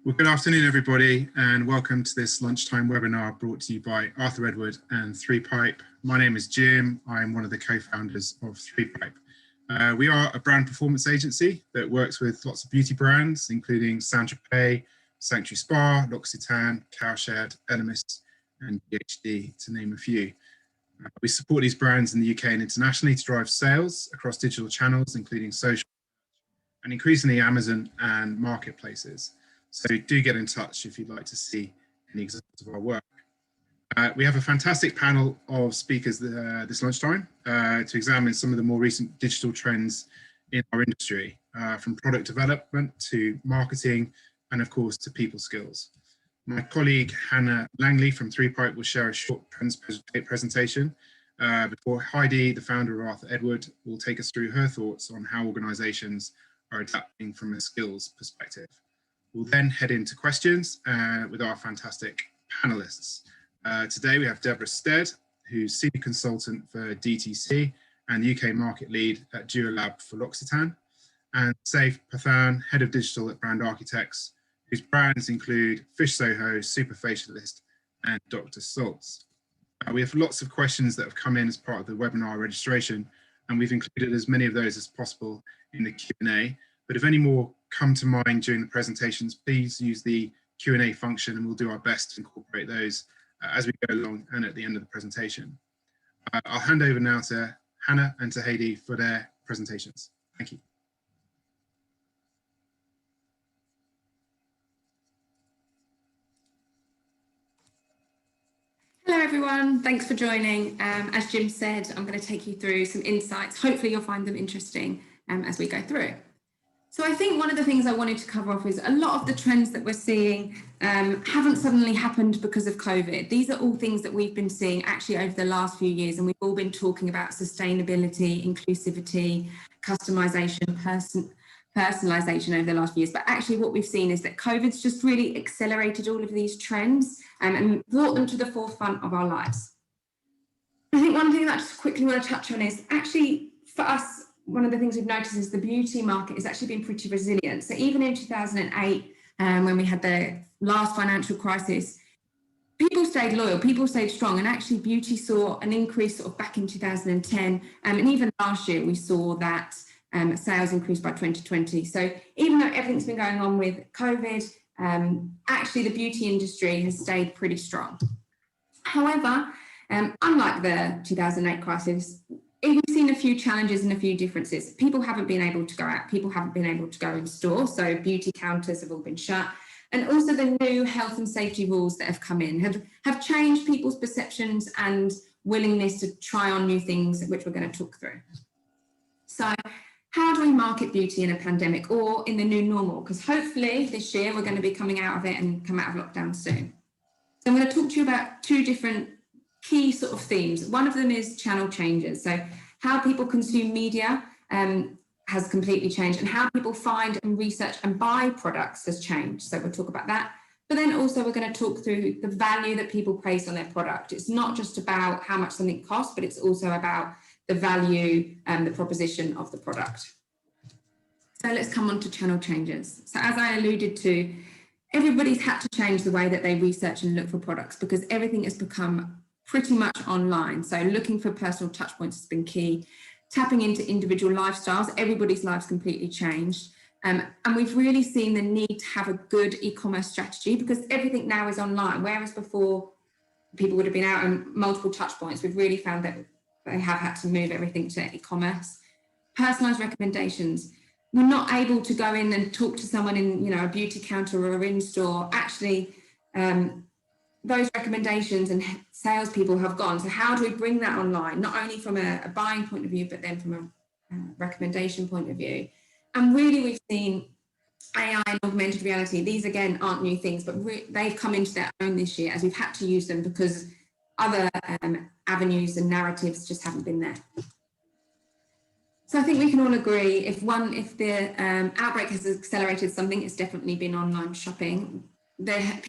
Well, good afternoon, everybody, and welcome to this lunchtime webinar brought to you by Arthur Edward and 3Pipe. My name is Jim. I'm one of the co-founders of 3Pipe. We are a brand performance agency that works with lots of beauty brands, including Saint Tropez, Sanctuary Spa, L'Occitane, Cowshed, Elemis, and PhD, to name a few. We support these brands in the UK and internationally to drive sales across digital channels, including social and increasingly Amazon and marketplaces. So do get in touch if you'd like to see any examples of our work. We have a fantastic panel of speakers this lunchtime to examine some of the more recent digital trends in our industry, from product development to marketing and of course to people skills. My colleague Hannah Langley from 3Pipe will share a short presentation before Heidi, the founder of Arthur Edward, will take us through her thoughts on how organisations are adapting from a skills perspective. We'll then head into questions with our fantastic panelists. Today we have Deborah Stead, who's Senior Consultant for DTC and the UK Market Lead at Duolab for L'Occitane, and Saif Pathan, Head of Digital at Brand Architects, whose brands include Fish Soho, Superfacialist, and Dr. Salts. We have lots of questions that have come in as part of the webinar registration, and we've included as many of those as possible in the Q&A. But if any more come to mind during the presentations, please use the Q&A function and we'll do our best to incorporate those as we go along and at the end of the presentation. I'll hand over now to Hannah and to Heidi for their presentations. Thank you. Hello everyone, thanks for joining. As Jim said, I'm going to take you through some insights. Hopefully you'll find them interesting as we go through. So I think one of the things I wanted to cover off is a lot of the trends that we're seeing haven't suddenly happened because of COVID. These are all things that we've been seeing actually over the last few years, and we've all been talking about sustainability, inclusivity, customization, personalization over the last few years. But actually what we've seen is that COVID's just really accelerated all of these trends and brought them to the forefront of our lives. I think one thing that I just quickly want to touch on is actually for us, one of the things we've noticed is the beauty market has actually been pretty resilient. So even in 2008, when we had the last financial crisis, people stayed loyal, people stayed strong, and actually beauty saw an increase sort of back in 2010. And even last year, we saw that sales increased by 2020. So even though everything's been going on with COVID, actually the beauty industry has stayed pretty strong. However, unlike the 2008 crisis, we've seen a few challenges and a few differences. People haven't been able to go out, people haven't been able to go in store, so beauty counters have all been shut. And also the new health and safety rules that have come in have changed people's perceptions and willingness to try on new things, which we're going to talk through. So how do we market beauty in a pandemic or in the new normal? Because hopefully this year we're going to be coming out of it and come out of lockdown soon. So I'm going to talk to you about two different key sort of themes. One of them is channel changes. So how people consume media has completely changed, and how people find and research and buy products has changed. So we'll talk about that. But then also we're going to talk through the value that people place on their product. It's not just about how much something costs, but it's also about the value and the proposition of the product. So let's come on to channel changes. So as I alluded to, everybody's had to change the way that they research and look for products because everything has become pretty much online. So looking for personal touch points has been key. Tapping into individual lifestyles, everybody's lives completely changed. And we've really seen the need to have a good e-commerce strategy because everything now is online. Whereas before people would have been out on multiple touch points, we've really found that they have had to move everything to e-commerce. Personalized recommendations. We're not able to go in and talk to someone in, a beauty counter or in store. Actually, those recommendations and salespeople have gone. So how do we bring that online? Not only from a buying point of view, but then from a recommendation point of view. And really we've seen AI and augmented reality. These again aren't new things, but they've come into their own this year as we've had to use them because other avenues and narratives just haven't been there. So I think we can all agree if the outbreak has accelerated something, it's definitely been online shopping.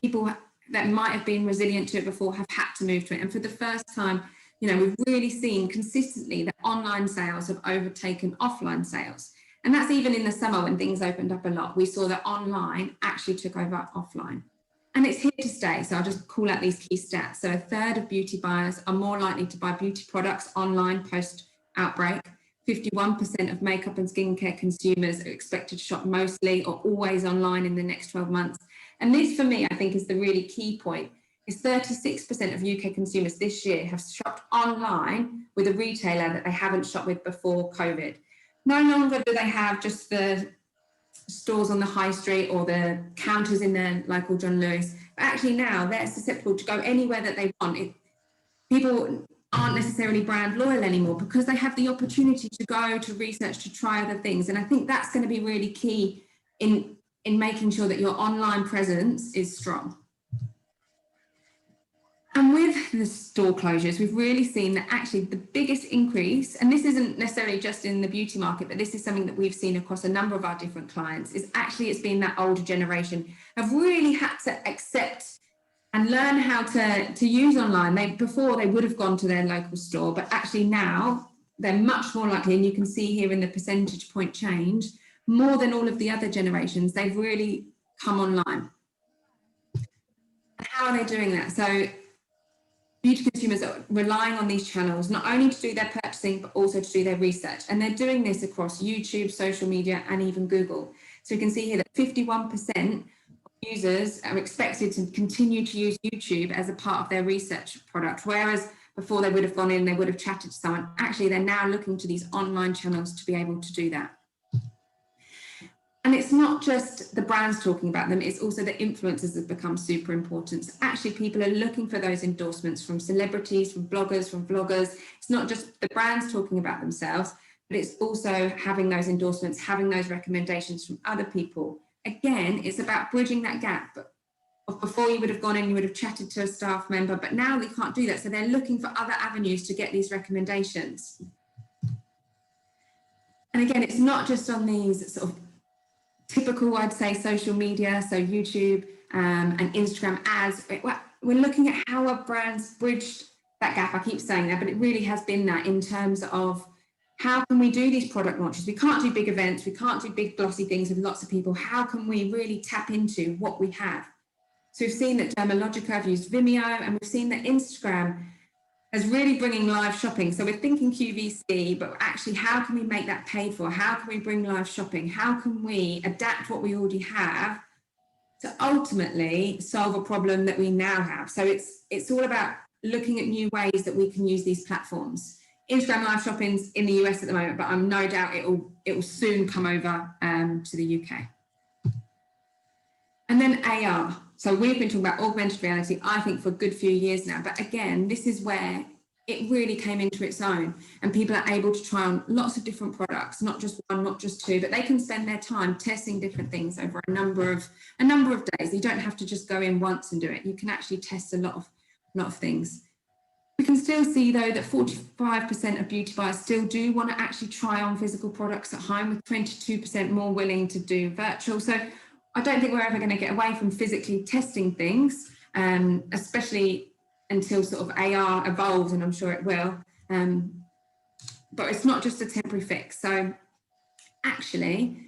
People that might have been resilient to it before have had to move to it. And for the first time, we've really seen consistently that online sales have overtaken offline sales. And that's even in the summer when things opened up a lot. We saw that online actually took over offline. And it's here to stay. So I'll just call out these key stats. So a third of beauty buyers are more likely to buy beauty products online post-outbreak. 51% of makeup and skincare consumers are expected to shop mostly or always online in the next 12 months. And this, for me, I think is the really key point, is 36% of UK consumers this year have shopped online with a retailer that they haven't shopped with before COVID. No longer do they have just the stores on the high street or the counters in their local John Lewis, but actually now they're susceptible to go anywhere that they want. People aren't necessarily brand loyal anymore because they have the opportunity to go to research, to try other things. And I think that's going to be really key in making sure that your online presence is strong. And with the store closures, we've really seen that actually the biggest increase, and this isn't necessarily just in the beauty market, but this is something that we've seen across a number of our different clients, is actually it's been that older generation have really had to accept and learn how to use online. Before they would have gone to their local store, but actually now they're much more likely, and you can see here in the percentage point change, more than all of the other generations, they've really come online. How are they doing that? So beauty consumers are relying on these channels, not only to do their purchasing, but also to do their research. And they're doing this across YouTube, social media, and even Google. So you can see here that 51% of users are expected to continue to use YouTube as a part of their research product, whereas before they would have gone in, they would have chatted to someone. Actually, they're now looking to these online channels to be able to do that. And it's not just the brands talking about them, it's also the influencers that become super important. So actually, people are looking for those endorsements from celebrities, from bloggers, from vloggers. It's not just the brands talking about themselves, but it's also having those endorsements, having those recommendations from other people. Again, it's about bridging that gap. Before you would have gone in, you would have chatted to a staff member, but now they can't do that. So they're looking for other avenues to get these recommendations. And again, it's not just on these sort of typical, I'd say, social media, so YouTube and Instagram ads. We're looking at how our brands bridged that gap. I keep saying that, but it really has been that in terms of how can we do these product launches? We can't do big events, we can't do big glossy things with lots of people. How can we really tap into what we have? So we've seen that Dermalogica have used Vimeo, and we've seen that Instagram as really bringing live shopping. So we're thinking QVC, but actually how can we make that paid for? How can we bring live shopping? How can we adapt what we already have to ultimately solve a problem that we now have? So it's all about looking at new ways that we can use these platforms. Instagram live shopping's in the US at the moment, but I'm no doubt it will soon come over to the UK. And then AR. So we've been talking about augmented reality, I think, for a good few years now. But again, this is where it really came into its own, and people are able to try on lots of different products, not just one, not just two, but they can spend their time testing different things over a number of days. You don't have to just go in once and do it. You can actually test a lot of things. We can still see, though, that 45% of beauty buyers still do want to actually try on physical products at home, with 22% more willing to do virtual. So I don't think we're ever going to get away from physically testing things, especially until sort of AR evolves, and I'm sure it will. But it's not just a temporary fix. So actually,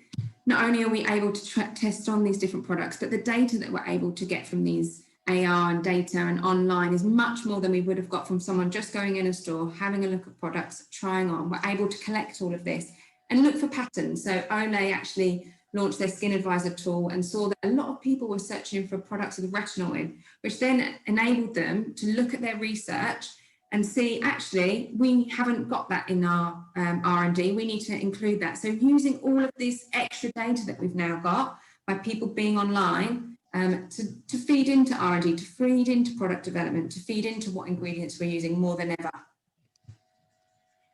not only are we able to test on these different products, but the data that we're able to get from these AR and data and online is much more than we would have got from someone just going in a store, having a look at products, trying on. We're able to collect all of this and look for patterns. So Olay actually launched their Skin Advisor tool and saw that a lot of people were searching for products with retinol in, which then enabled them to look at their research and see, actually, we haven't got that in our R&D, we need to include that. So using all of this extra data that we've now got by people being online to feed into R&D, to feed into product development, to feed into what ingredients we're using more than ever.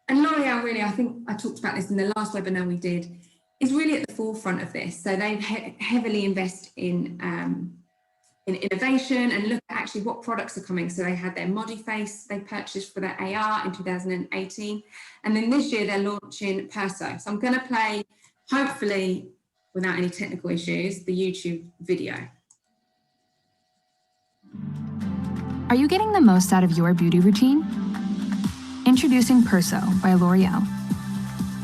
And L'Oreal, really, I think I talked about this in the last webinar we did, is really at the forefront of this. So they heavily invest in innovation and look at actually what products are coming. So they had their Modiface they purchased for their AR in 2018. And then this year they're launching Perso. So I'm going to play, hopefully without any technical issues, the YouTube video. Are you getting the most out of your beauty routine? Introducing Perso by L'Oreal.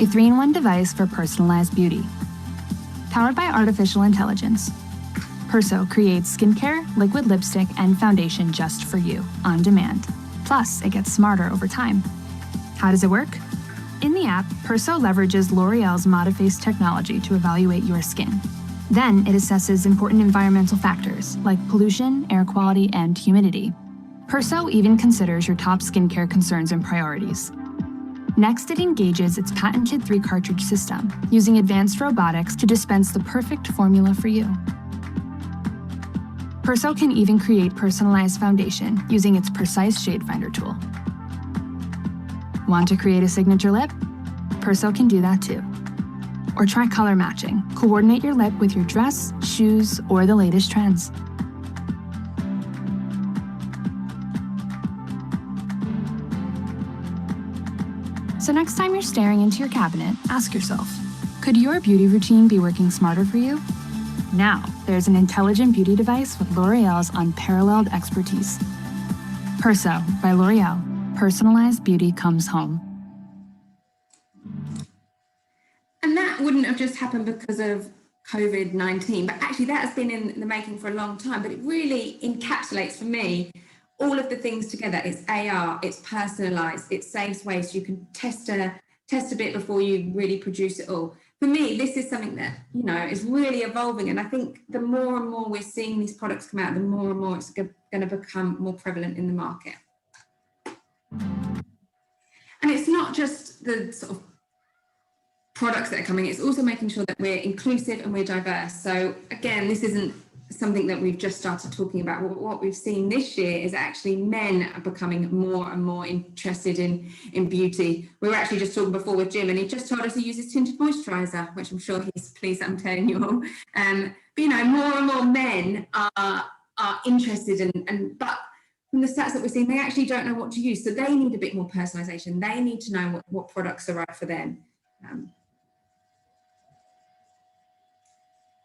a 3-in-1 device for personalized beauty. Powered by artificial intelligence, Perso creates skincare, liquid lipstick, and foundation just for you, on demand. Plus, it gets smarter over time. How does it work? In the app, Perso leverages L'Oreal's Modiface technology to evaluate your skin. Then it assesses important environmental factors like pollution, air quality, and humidity. Perso even considers your top skincare concerns and priorities. Next, it engages its patented 3-cartridge system, using advanced robotics to dispense the perfect formula for you. Perso can even create personalized foundation using its precise shade finder tool. Want to create a signature lip? Perso can do that too. Or try color matching. Coordinate your lip with your dress, shoes, or the latest trends. So next time you're staring into your cabinet, ask yourself, could your beauty routine be working smarter for you? Now, there's an intelligent beauty device with L'Oreal's unparalleled expertise. Perso by L'Oreal. Personalized beauty comes home. And that wouldn't have just happened because of COVID-19, but actually that has been in the making for a long time, but it really encapsulates for me all of the things together. It's AR, it's personalized, it saves waste. You can test a bit before you really produce it all. For me, this is something that, is really evolving. And I think the more and more we're seeing these products come out, the more and more it's going to become more prevalent in the market. And it's not just the sort of products that are coming, it's also making sure that we're inclusive and we're diverse. So again, this isn't something that we've just started talking about. What we've seen this year is actually men are becoming more and more interested in beauty. We were actually just talking before with Jim, and he just told us he uses tinted moisturizer, which I'm sure he's pleased I'm telling you all. But more and more men are interested in, but from the stats that we're seeing, they actually don't know what to use. So they need a bit more personalization. They need to know what products are right for them.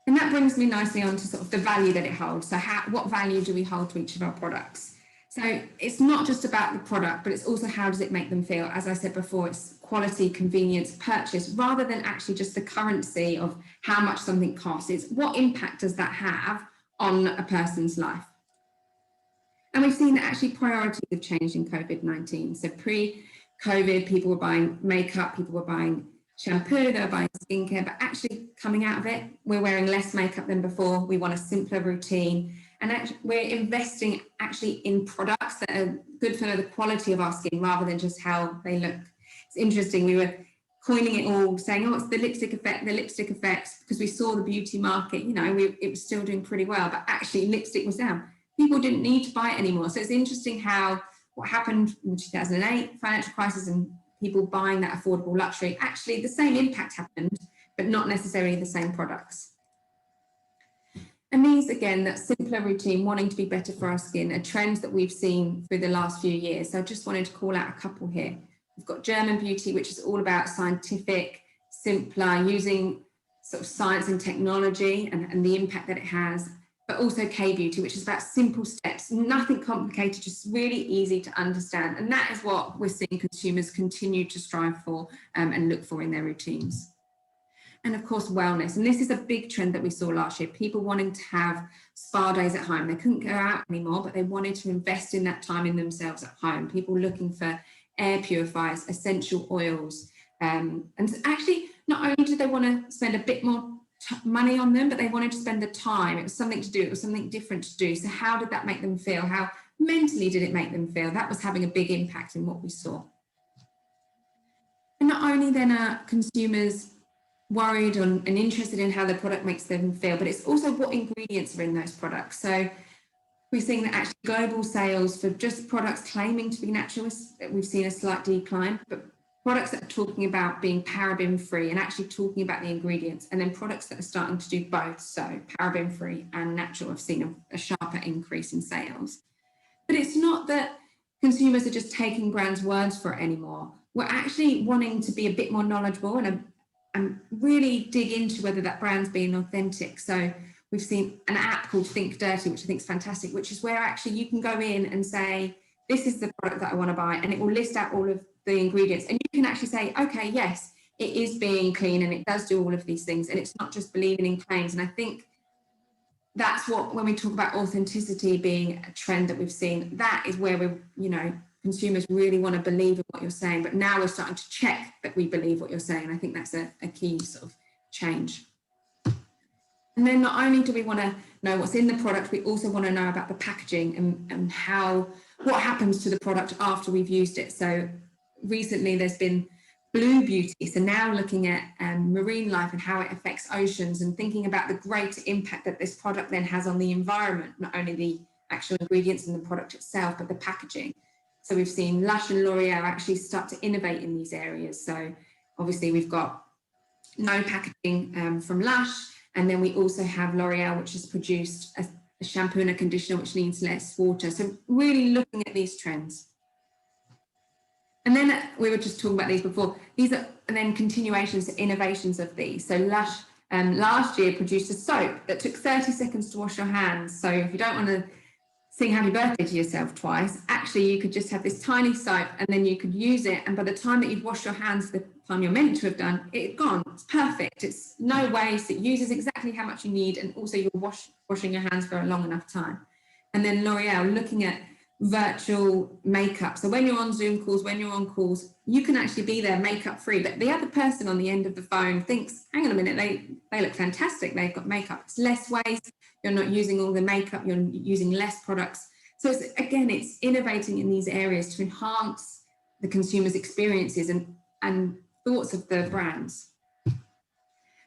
And that brings me nicely on to sort of the value that it holds. So what value do we hold to each of our products? So it's not just about the product, but it's also how does it make them feel? As I said before, it's quality, convenience, purchase, rather than actually just the currency of how much something costs. It's what impact does that have on a person's life? And we've seen that actually priorities have changed in COVID-19. So pre-COVID, people were buying makeup, people were buying shampoo, they were buying skincare, but actually coming out of it, we're wearing less makeup than before. We want a simpler routine. And actually, we're investing actually in products that are good for the quality of our skin rather than just how they look. It's interesting, we were coining it all, saying, it's the lipstick effect, because we saw the beauty market, it was still doing pretty well, but actually lipstick was down. People didn't need to buy it anymore. So it's interesting how what happened in 2008, financial crisis, and people buying that affordable luxury, actually the same impact happened, but not necessarily the same products. And these, again, that simpler routine, wanting to be better for our skin, are trends that we've seen through the last few years. So I just wanted to call out a couple here. We've got German Beauty, which is all about scientific, simpler, using sort of science and technology and the impact that it has, but also K-Beauty, which is about simple steps, nothing complicated, just really easy to understand. And that is what we're seeing consumers continue to strive for and look for in their routines. And of course, wellness. And this is a big trend that we saw last year, people wanting to have spa days at home. They couldn't go out anymore, but they wanted to invest in that time in themselves at home. People looking for air purifiers, essential oils. And actually, not only did they want to spend a bit more money on them, but they wanted to spend the time. It was something to do. It was something different to do. So how did that make them feel? How mentally did it make them feel? That was having a big impact in what we saw. And not only then are consumers worried and interested in how the product makes them feel, but it's also what ingredients are in those products. So we're seeing that actually global sales for just products claiming to be natural, we've seen a slight decline, but products that are talking about being paraben-free and actually talking about the ingredients, and then products that are starting to do both, so paraben-free and natural, have seen a sharper increase in sales. But it's not that consumers are just taking brands' words for it anymore. We're actually wanting to be a bit more knowledgeable and really dig into whether that brand's being authentic. So we've seen an app called Think Dirty, which I think is fantastic, which is where actually you can go in and say, this is the product that I want to buy, and it will list out all of the ingredients, and you can actually say, okay, yes, it is being clean and it does do all of these things, and it's not just believing in claims. And I think that's what, when we talk about authenticity being a trend that we've seen, that is where we, you know, consumers really want to believe in what you're saying, but now we're starting to check that we believe what you're saying. And I think that's a key sort of change. And then not only do we want to know what's in the product, we also want to know about the packaging and what happens to the product after we've used it. So recently there's been Blue Beauty, so now looking at marine life and how it affects oceans, and thinking about the greater impact that this product then has on the environment, not only the actual ingredients in the product itself, but the packaging. So we've seen Lush and L'Oreal actually start to innovate in these areas. So obviously we've got no packaging from Lush, and then we also have L'Oreal, which has produced a shampoo and a conditioner which needs less water. So really looking at these trends. And then we were just talking about these before. These are then continuations, innovations of these. So Lush last year produced a soap that took 30 seconds to wash your hands. So if you don't want to sing happy birthday to yourself twice, actually you could just have this tiny soap and then you could use it. And by the time that you've washed your hands, the time you're meant to have done, it's gone. It's perfect. It's no waste. It uses exactly how much you need. And also you're washing your hands for a long enough time. And then L'Oreal looking at virtual makeup. So when you're on Zoom calls, when you're on calls, you can actually be there makeup free, but the other person on the end of the phone thinks, hang on a minute, they look fantastic, they've got makeup. It's less waste, you're not using all the makeup, you're using less products. So it's innovating in these areas to enhance the consumer's experiences and thoughts of the brands.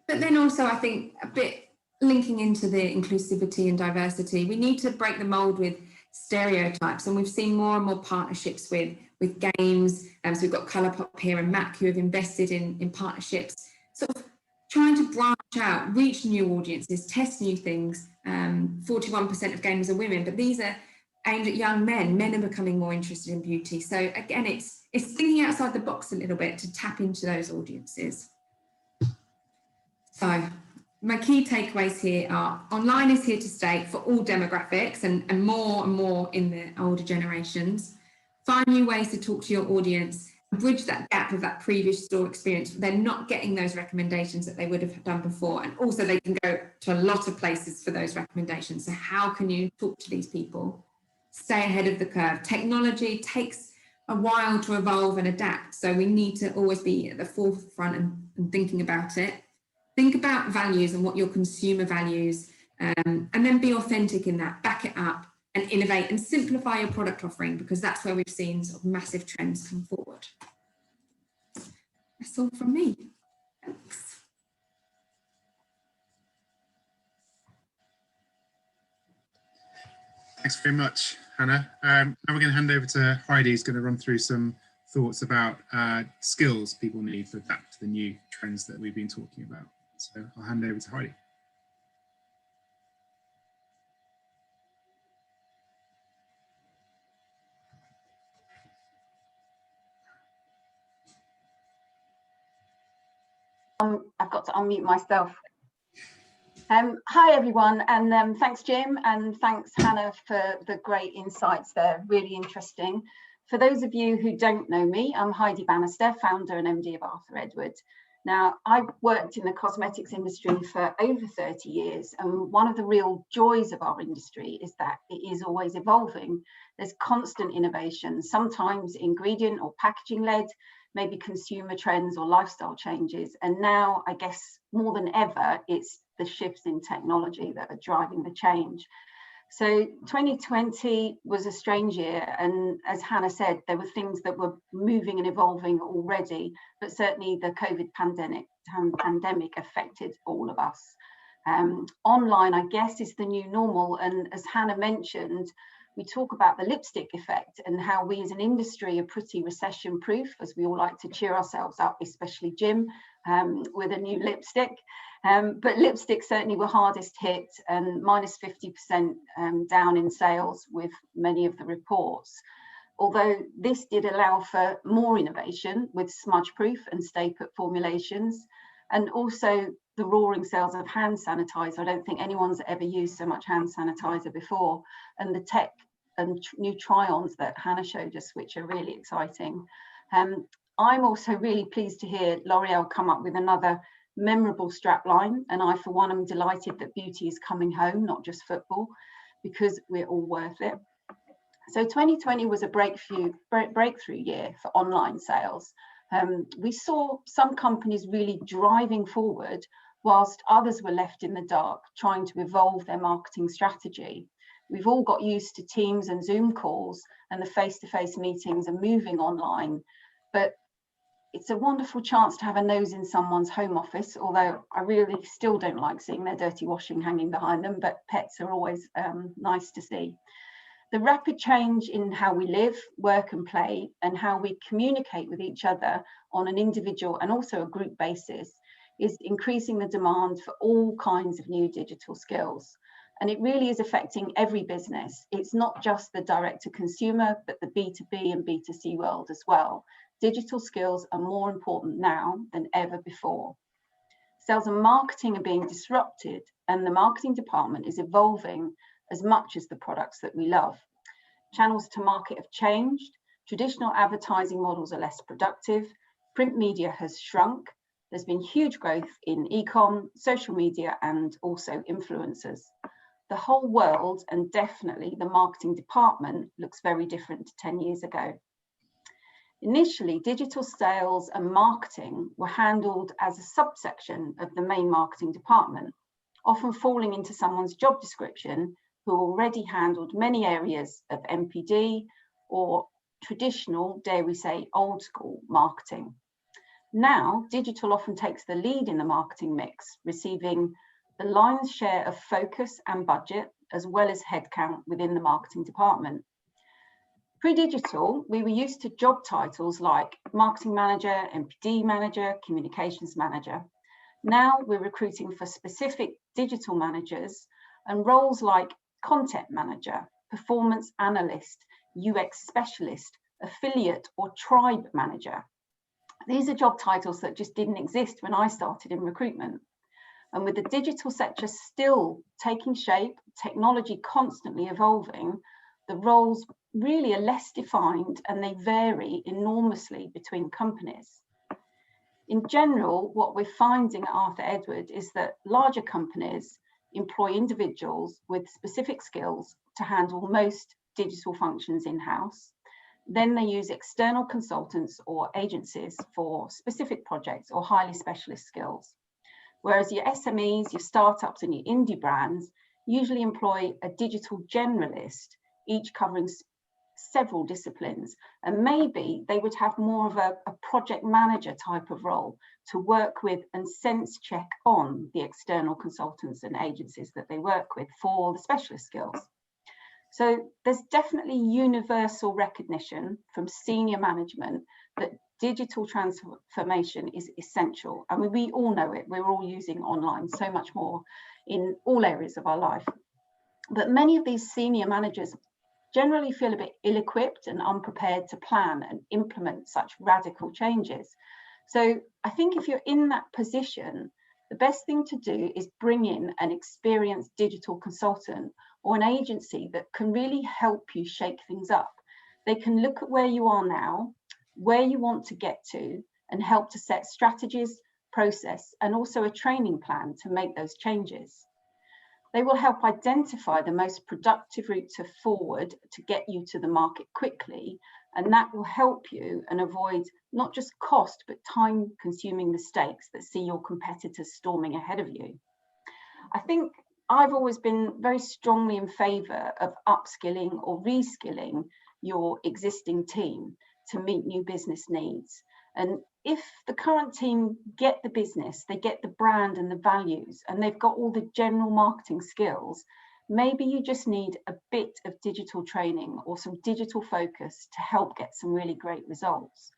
But then also I think a bit linking into the inclusivity and diversity, we need to break the mold with stereotypes, and we've seen more and more partnerships with games. So we've got Colourpop here and MAC who have invested in partnerships, sort of trying to branch out, reach new audiences, test new things. 41% of gamers are women, but these are aimed at young men. Men are becoming more interested in beauty. So again, it's thinking outside the box a little bit to tap into those audiences. So my key takeaways here are online is here to stay for all demographics and more in the older generations. Find new ways to talk to your audience, bridge that gap of that previous store experience. They're not getting those recommendations that they would have done before. And also they can go to a lot of places for those recommendations. So how can you talk to these people? Stay ahead of the curve. Technology takes a while to evolve and adapt. So we need to always be at the forefront and thinking about it. Think about values and what your consumer values, and then be authentic in that, back it up and innovate and simplify your product offering, because that's where we've seen sort of massive trends come forward. That's all from me. Thanks. Thanks very much, Hannah. Now we're going to hand over to Heidi, who's going to run through some thoughts about skills people need to adapt to the new trends that we've been talking about. So I'll hand over to Heidi. I've got to unmute myself. Hi everyone, and thanks Jim, and thanks Hannah for the great insights there, really interesting. For those of you who don't know me, I'm Heidi Bannister, founder and MD of Arthur Edward. Now, I've worked in the cosmetics industry for over 30 years, and one of the real joys of our industry is that it is always evolving. There's constant innovation, sometimes ingredient or packaging led, maybe consumer trends or lifestyle changes. And now, I guess more than ever, it's the shifts in technology that are driving the change. So 2020 was a strange year, and as Hannah said, there were things that were moving and evolving already, but certainly the COVID pandemic affected all of us. Online, I guess, is the new normal, and as Hannah mentioned, we talk about the lipstick effect and how we as an industry are pretty recession proof, as we all like to cheer ourselves up, especially Jim, with a new lipstick. But lipsticks certainly were hardest hit, and minus 50% down in sales with many of the reports. Although this did allow for more innovation with smudge proof and stay put formulations, and also the roaring sales of hand sanitizer. I don't think anyone's ever used so much hand sanitizer before, and the tech and new try-ons that Hannah showed us, which are really exciting. I'm also really pleased to hear L'Oreal come up with another memorable strapline, and I for one am delighted that beauty is coming home, not just football, because we're all worth it. So 2020 was a breakthrough year for online sales. We saw some companies really driving forward whilst others were left in the dark trying to evolve their marketing strategy. We've all got used to Teams and Zoom calls, and the face-to-face meetings are moving online, but it's a wonderful chance to have a nose in someone's home office, although I really still don't like seeing their dirty washing hanging behind them, but pets are always nice to see. The rapid change in how we live, work and play, and how we communicate with each other on an individual and also a group basis is increasing the demand for all kinds of new digital skills. And it really is affecting every business. It's not just the direct to consumer, but the B2B and B2C world as well. Digital skills are more important now than ever before. Sales and marketing are being disrupted, and the marketing department is evolving as much as the products that we love. Channels to market have changed. Traditional advertising models are less productive. Print media has shrunk. There's been huge growth in e-com, social media, and also influencers. The whole world, and definitely the marketing department, looks very different to 10 years ago. Initially, digital sales and marketing were handled as a subsection of the main marketing department, often falling into someone's job description who already handled many areas of MPD or traditional, dare we say, old school marketing. Now, digital often takes the lead in the marketing mix, receiving the lion's share of focus and budget, as well as headcount within the marketing department. Pre-digital, we were used to job titles like marketing manager, MPD manager, communications manager. Now we're recruiting for specific digital managers and roles like content manager, performance analyst, UX specialist, affiliate or tribe manager. These are job titles that just didn't exist when I started in recruitment. And with the digital sector still taking shape, technology constantly evolving, the roles really are less defined and they vary enormously between companies. In general, what we're finding at Arthur Edward is that larger companies employ individuals with specific skills to handle most digital functions in-house. Then they use external consultants or agencies for specific projects or highly specialist skills. Whereas your SMEs, your startups and your indie brands usually employ a digital generalist, each covering several disciplines. And maybe they would have more of a project manager type of role to work with and sense check on the external consultants and agencies that they work with for the specialist skills. So there's definitely universal recognition from senior management that digital transformation is essential. I mean, we all know it. We're all using online so much more in all areas of our life. But many of these senior managers generally feel a bit ill-equipped and unprepared to plan and implement such radical changes. So I think if you're in that position, the best thing to do is bring in an experienced digital consultant or an agency that can really help you shake things up. They can look at where you are now, where you want to get to, and help to set strategies, process, and also a training plan to make those changes. They will help identify the most productive route forward to get you to the market quickly, and that will help you and avoid not just cost, but time-consuming mistakes that see your competitors storming ahead of you. I think I've always been very strongly in favour of upskilling or reskilling your existing team to meet new business needs. And if the current team get the business, they get the brand and the values, and they've got all the general marketing skills, maybe you just need a bit of digital training or some digital focus to help get some really great results.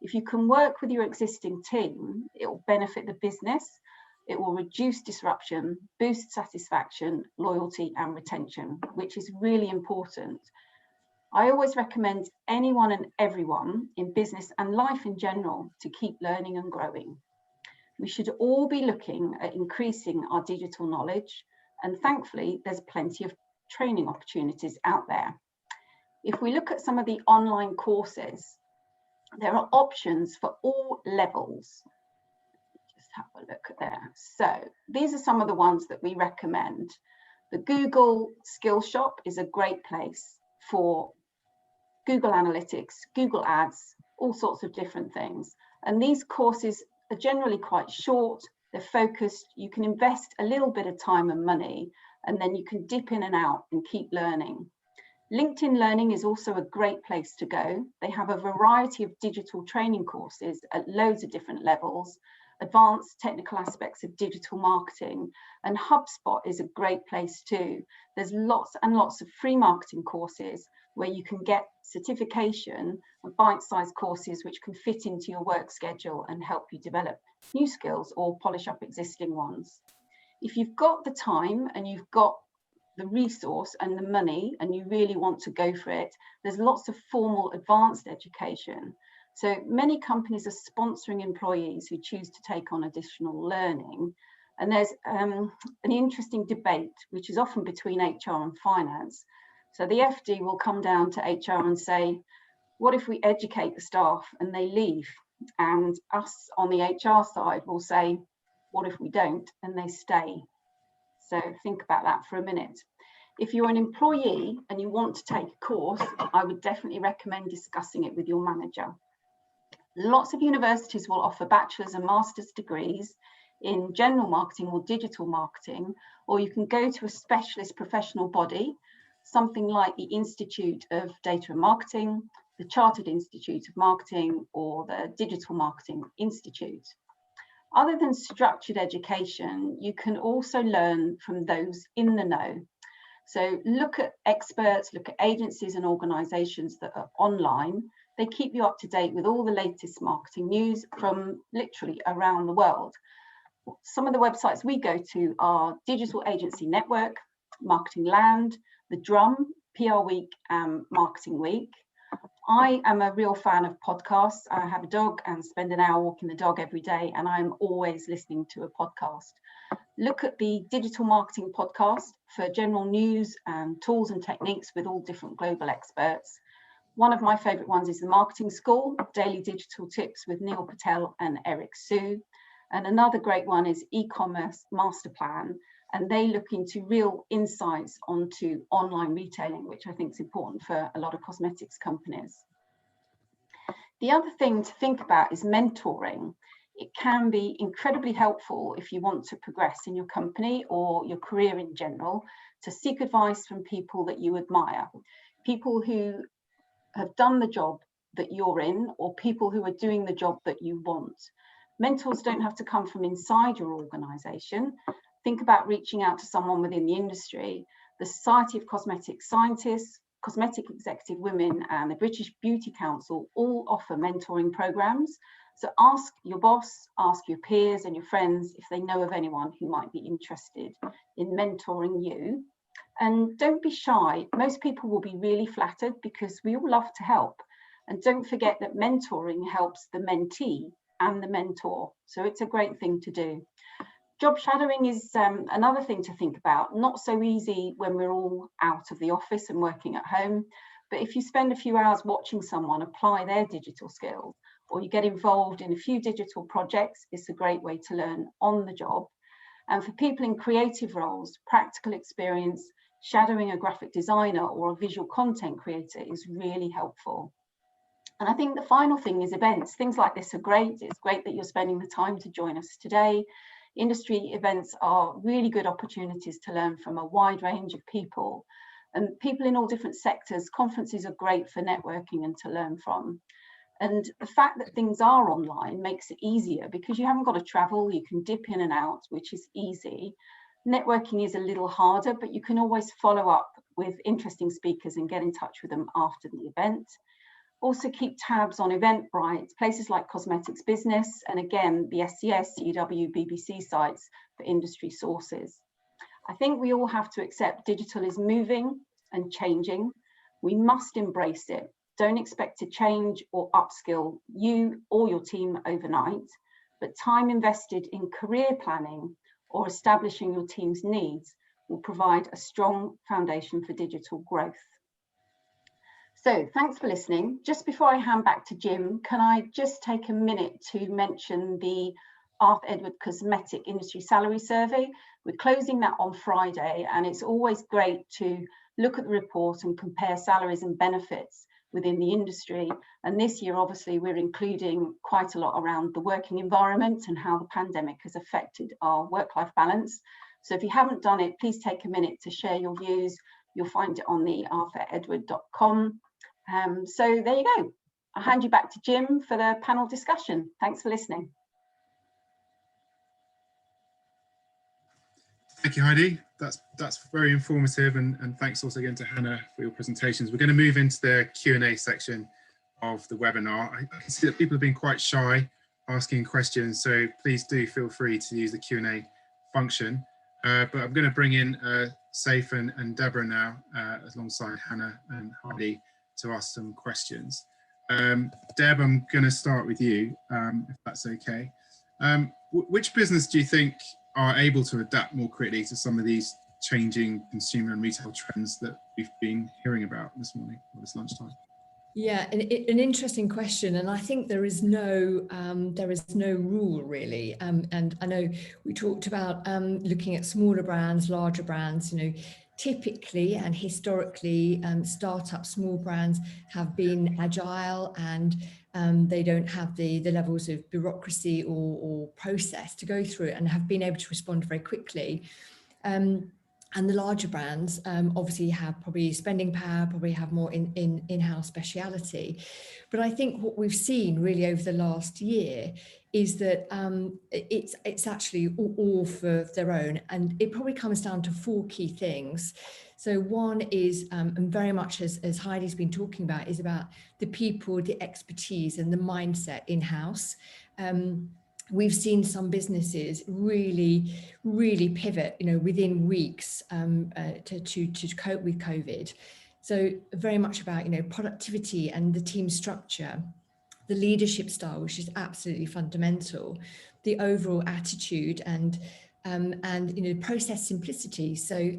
If you can work with your existing team, it will benefit the business, it will reduce disruption, boost satisfaction, loyalty and retention, which is really important. I always recommend anyone and everyone in business and life in general to keep learning and growing. We should all be looking at increasing our digital knowledge, and thankfully there's plenty of training opportunities out there. If we look at some of the online courses, There are options for all levels. Just have a look at there. So these are some of the ones that we recommend. The Google Skills Shop is a great place for Google Analytics, Google Ads, all sorts of different things. And these courses are generally quite short, they're focused, you can invest a little bit of time and money, and then you can dip in and out and keep learning. LinkedIn Learning is also a great place to go. They have a variety of digital training courses at loads of different levels, advanced technical aspects of digital marketing, and HubSpot is a great place too. There's lots and lots of free marketing courses where you can get certification and bite-sized courses which can fit into your work schedule and help you develop new skills or polish up existing ones. If you've got the time and you've got the resource and the money and you really want to go for it, there's lots of formal advanced education. So many companies are sponsoring employees who choose to take on additional learning. And there's an interesting debate, which is often between HR and finance. So the FD will come down to HR and say, what if we educate the staff and they leave? And us on the HR side will say, what if we don't and they stay? So think about that for a minute. If you're an employee and you want to take a course, I would definitely recommend discussing it with your manager. Lots of universities will offer bachelor's and master's degrees in general marketing or digital marketing, or you can go to a specialist professional body, something like the Institute of Data and Marketing, the Chartered Institute of Marketing, or the Digital Marketing Institute. Other than structured education, you can also learn from those in the know. So look at experts, look at agencies and organisations that are online. They keep you up to date with all the latest marketing news from literally around the world. Some of the websites we go to are Digital Agency Network, Marketing Land, The Drum, PR Week, and Marketing Week. I am a real fan of podcasts. I have a dog and spend an hour walking the dog every day, and I'm always listening to a podcast. Look at the Digital Marketing Podcast for general news and tools and techniques with all different global experts. One of my favourite ones is the Marketing School, Daily Digital Tips with Neil Patel and Eric Sue. And another great one is E-commerce Master Plan, and they look into real insights onto online retailing, which I think is important for a lot of cosmetics companies. The other thing to think about is mentoring. It can be incredibly helpful if you want to progress in your company or your career in general, to seek advice from people that you admire, people who have done the job that you're in, or people who are doing the job that you want. Mentors don't have to come from inside your organisation. Think about reaching out to someone within the industry. The Society of Cosmetic Scientists, Cosmetic Executive Women, and the British Beauty Council all offer mentoring programmes. So ask your boss, ask your peers and your friends if they know of anyone who might be interested in mentoring you. And don't be shy. Most people will be really flattered because we all love to help. And don't forget that mentoring helps the mentee and the mentor. So it's a great thing to do. Job shadowing is another thing to think about. Not so easy when we're all out of the office and working at home. But if you spend a few hours watching someone apply their digital skills, or you get involved in a few digital projects, it's a great way to learn on the job. And for people in creative roles, practical experience, shadowing a graphic designer or a visual content creator is really helpful. And I think the final thing is events. Things like this are great. It's great that you're spending the time to join us today. Industry events are really good opportunities to learn from a wide range of people. And people in all different sectors, conferences are great for networking and to learn from. And the fact that things are online makes it easier because you haven't got to travel, you can dip in and out, which is easy. Networking is a little harder, but you can always follow up with interesting speakers and get in touch with them after the event. Also keep tabs on Eventbrite, places like Cosmetics Business, and again, the SCS, CW, BBC sites for industry sources. I think we all have to accept digital is moving and changing. We must embrace it. Don't expect to change or upskill you or your team overnight, but time invested in career planning or establishing your team's needs will provide a strong foundation for digital growth. So thanks for listening. Just before I hand back to Jim, can I just take a minute to mention the Arthur Edward Cosmetic Industry Salary Survey? We're closing that on Friday, and it's always great to look at the report and compare salaries and benefits within the industry. And this year, obviously, we're including quite a lot around the working environment and how the pandemic has affected our work-life balance. So if you haven't done it, please take a minute to share your views. You'll find it on the arthuredward.com. So there you go. I'll hand you back to Jim for the panel discussion. Thanks for listening. Thank you, Heidi. That's very informative, and thanks also again to Hannah for your presentations. We're going to move into the Q&A section of the webinar. I can see that people have been quite shy asking questions, so please do feel free to use the Q&A function. But I'm going to bring in Saif and Deborah now, alongside Hannah and Heidi, to ask some questions. Deb, I'm going to start with you, if that's okay. Which business do you think are able to adapt more quickly to some of these changing consumer and retail trends that we've been hearing about this morning or this lunchtime? Yeah, an interesting question, and I think there is no rule really. And I know we talked about looking at smaller brands, larger brands. You know, typically and historically, startup small brands have been agile, and they don't have the levels of bureaucracy or process to go through, and have been able to respond very quickly. And the larger brands obviously have probably spending power, probably have more in-house speciality. But I think what we've seen really over the last year is that it's actually all for their own. And it probably comes down to 4 key things. So one is, and very much as Heidi's been talking about, is about the people, the expertise and the mindset in-house. We've seen some businesses really pivot, you know, within weeks to cope with COVID. So very much about, you know, productivity and the team structure, the leadership style, which is absolutely fundamental, the overall attitude, and you know, process simplicity. So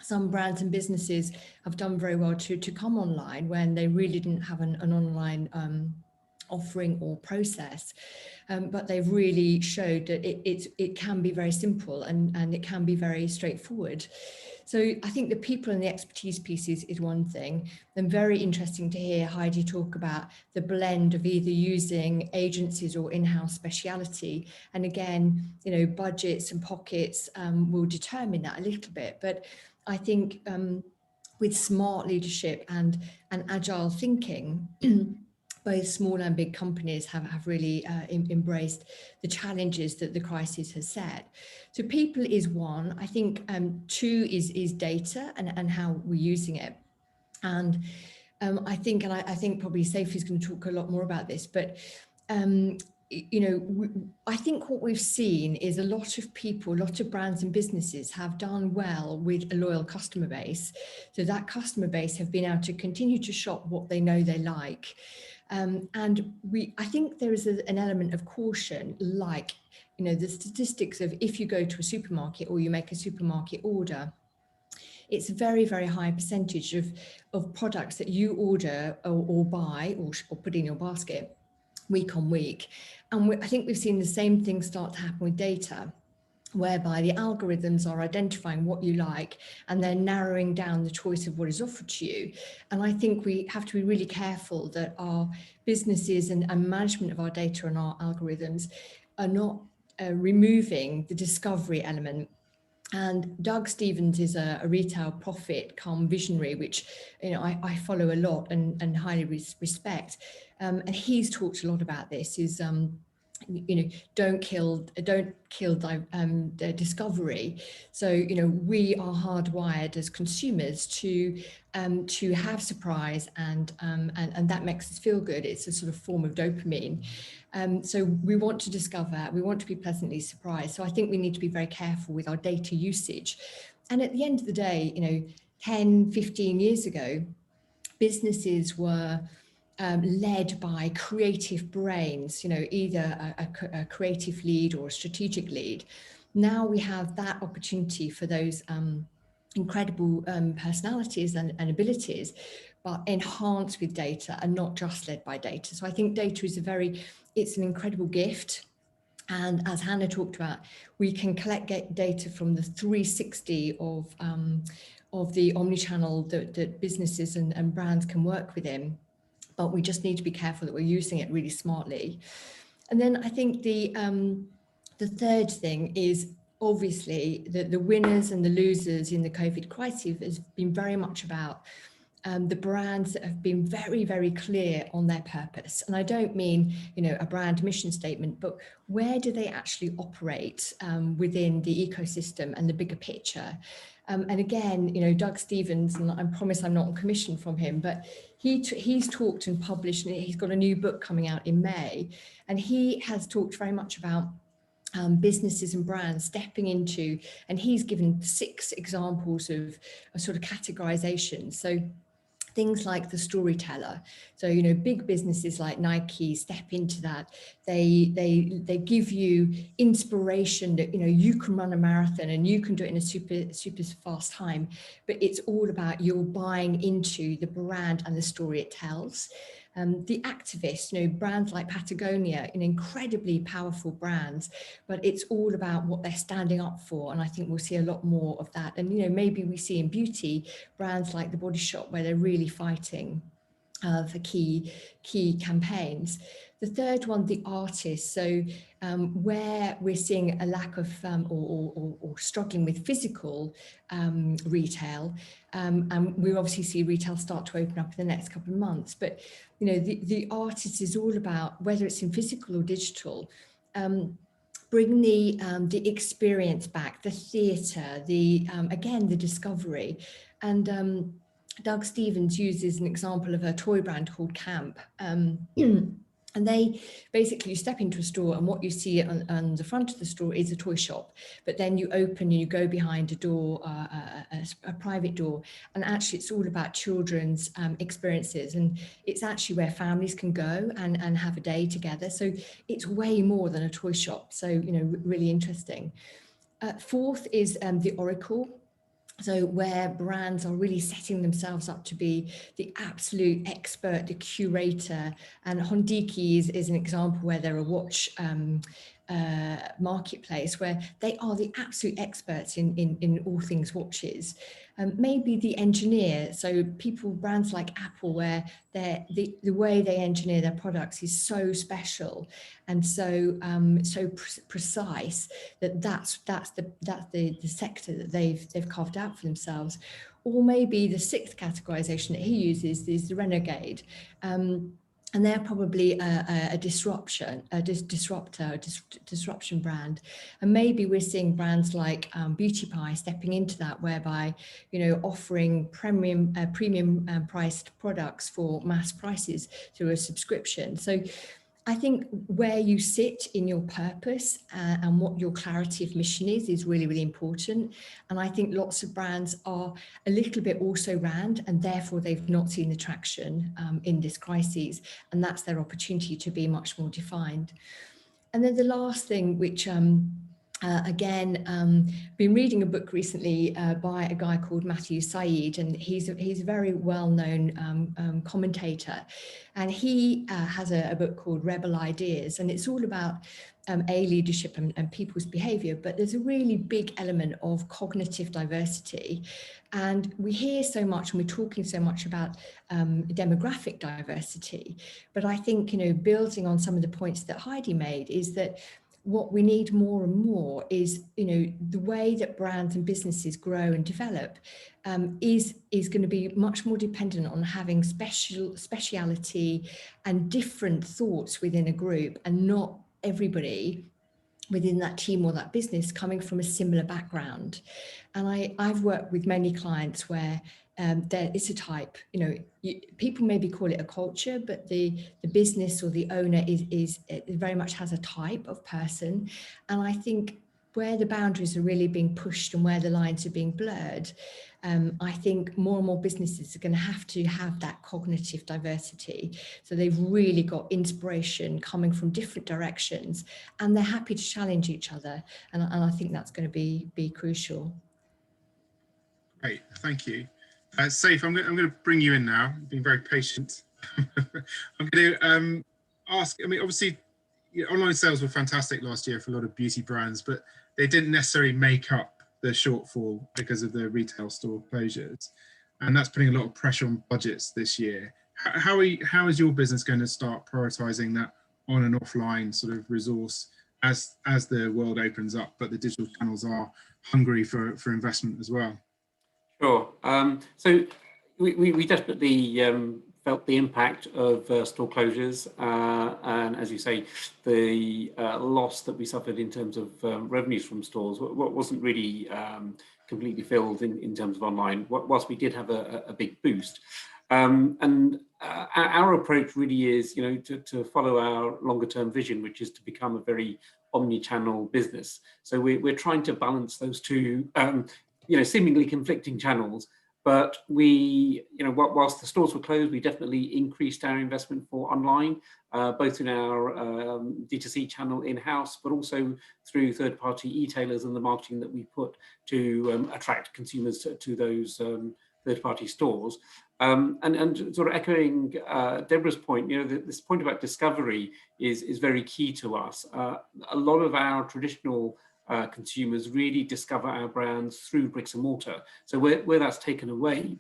some brands and businesses have done very well to come online when they really didn't have an online offering or process, but they've really showed that it can be very simple and it can be very straightforward. So I think the people and the expertise pieces is one thing. Then very interesting to hear Heidi talk about the blend of either using agencies or in-house speciality. And again, you know, budgets and pockets will determine that a little bit. But I think with smart leadership and agile thinking, both small and big companies have really embraced the challenges that the crisis has set. So people is one. I think 2 is data and how we're using it. And I think probably Saif is going to talk a lot more about this, but you know, I think what we've seen is a lot of people, a lot of brands and businesses have done well with a loyal customer base. So that customer base have been able to continue to shop what they know they like. And I think there is an element of caution, like, you know, the statistics of if you go to a supermarket or you make a supermarket order, it's a very, very high percentage of products that you order or buy or put in your basket week on week. And I think we've seen the same thing start to happen with data, whereby the algorithms are identifying what you like and then narrowing down the choice of what is offered to you. And I think we have to be really careful that our businesses and management of our data and our algorithms are not removing the discovery element. And Doug Stevens is a retail prophet come visionary, which, you know, I follow a lot and highly respect. And he's talked a lot about this, is you know, don't kill discovery. So, you know, we are hardwired as consumers to have surprise, and that makes us feel good. It's a sort of form of dopamine. So we want to discover, we want to be pleasantly surprised. So I think we need to be very careful with our data usage. And at the end of the day, you know, 10, 15 years ago, businesses were led by creative brains, you know, either a creative lead or a strategic lead. Now we have that opportunity for those incredible personalities and abilities, but enhanced with data and not just led by data. So I think data is it's an incredible gift. And as Hannah talked about, we can collect data from the 360 of the omnichannel that businesses and brands can work within, but we just need to be careful that we're using it really smartly. And then I think the third thing is obviously the winners and the losers in the COVID crisis has been very much about the brands that have been very, very clear on their purpose. And I don't mean, a brand mission statement, but where do they actually operate within the ecosystem and the bigger picture? And again, Doug Stevens, and I promise I'm not on commission from him, but he's talked and published, and he's got a new book coming out in May, and he has talked very much about businesses and brands stepping into, and he's given 6 examples of a sort of categorization. So things like the storyteller. So, big businesses like Nike step into that. They give you inspiration that, you can run a marathon and you can do it in a super fast time, but it's all about you're buying into the brand and the story it tells. The activists, brands like Patagonia, incredibly powerful brands, but it's all about what they're standing up for. And I think we'll see a lot more of that. And, maybe we see in beauty brands like The Body Shop, where they're really fighting for key campaigns. The third one, the artists. So where we're seeing a lack of or struggling with physical retail, and we obviously see retail start to open up in the next couple of months. But the artist is all about, whether it's in physical or digital, bring the experience back, the theatre, again the discovery. And Doug Stevens uses an example of a toy brand called Camp. And they basically, you step into a store and what you see on the front of the store is a toy shop, but then you open and you go behind a door, a private door, and actually it's all about children's experiences, and it's actually where families can go and have a day together. So it's way more than a toy shop. So, really interesting. Fourth is the Oracle. So where brands are really setting themselves up to be the absolute expert, the curator. And Hondiki is an example where they're a watch marketplace where they are the absolute experts in all things watches. Maybe the engineer, so brands like Apple, where the way they engineer their products is so special and so precise that's the sector that they've carved out for themselves. Or maybe the 6th categorization that he uses is the Renegade. And they're probably a disruption brand. And maybe we're seeing brands like Beauty Pie stepping into that, whereby, offering premium priced products for mass prices through a subscription. So I think where you sit in your purpose and what your clarity of mission is really, really important. And I think lots of brands are a little bit also ran, and therefore they've not seen the traction in this crisis. And that's their opportunity to be much more defined. And then the last thing, which been reading a book recently by a guy called Matthew Said, and he's a very well-known commentator, and he has a book called Rebel Ideas, and it's all about leadership and people's behavior, but there's a really big element of cognitive diversity. And we hear so much and we're talking so much about demographic diversity, but I think, building on some of the points that Heidi made, is that what we need more and more is, the way that brands and businesses grow and develop is going to be much more dependent on having speciality and different thoughts within a group, and not everybody within that team or that business coming from a similar background. And I've worked with many clients where there is a type, people maybe call it a culture, but the business or the owner is very much has a type of person. And I think where the boundaries are really being pushed and where the lines are being blurred, I think more and more businesses are going to have that cognitive diversity. So they've really got inspiration coming from different directions, and they're happy to challenge each other. And I think that's going to be crucial. Great, thank you. Saif, I'm going to bring you in now. You've been very patient. I'm going to ask, I mean, obviously, online sales were fantastic last year for a lot of beauty brands, but they didn't necessarily make up the shortfall because of the retail store closures. And that's putting a lot of pressure on budgets this year. How is your business going to start prioritizing that on and offline sort of resource as the world opens up, but the digital channels are hungry for investment as well? Sure. So we definitely felt the impact of store closures, and as you say, the loss that we suffered in terms of revenues from stores wasn't really completely filled in terms of online, whilst we did have a big boost. And our approach really is, to follow our longer term vision, which is to become a very omni-channel business. So we're trying to balance those two, seemingly conflicting channels. But we, whilst the stores were closed, we definitely increased our investment for online, both in our D2C channel in-house, but also through third-party e-tailers and the marketing that we put to attract consumers to those third-party stores. And sort of echoing Deborah's point, this point about discovery is very key to us. A lot of our traditional consumers really discover our brands through bricks and mortar. So where that's taken away,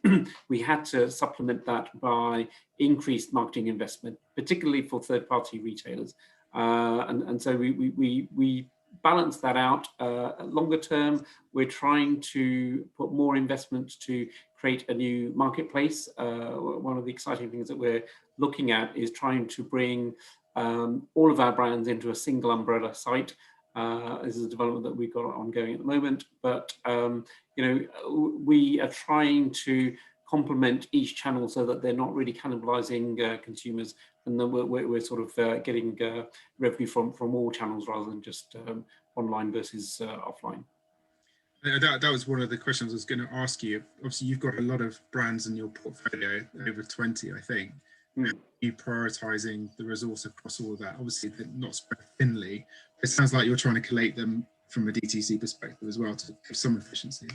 we had to supplement that by increased marketing investment, particularly for third-party retailers. And so we balance that out. Longer term, we're trying to put more investment to create a new marketplace. One of the exciting things that we're looking at is trying to bring all of our brands into a single umbrella site. This is a development that we've got ongoing at the moment, but we are trying to complement each channel so that they're not really cannibalizing consumers, and then we're sort of getting revenue from all channels rather than just online versus offline. That was one of the questions I was going to ask you. Obviously, you've got a lot of brands in your portfolio, over 20, I think. How are you prioritizing the resource across all of that? Obviously, they're not spread thinly. It sounds like you're trying to collate them from a DTC perspective as well to have some efficiency.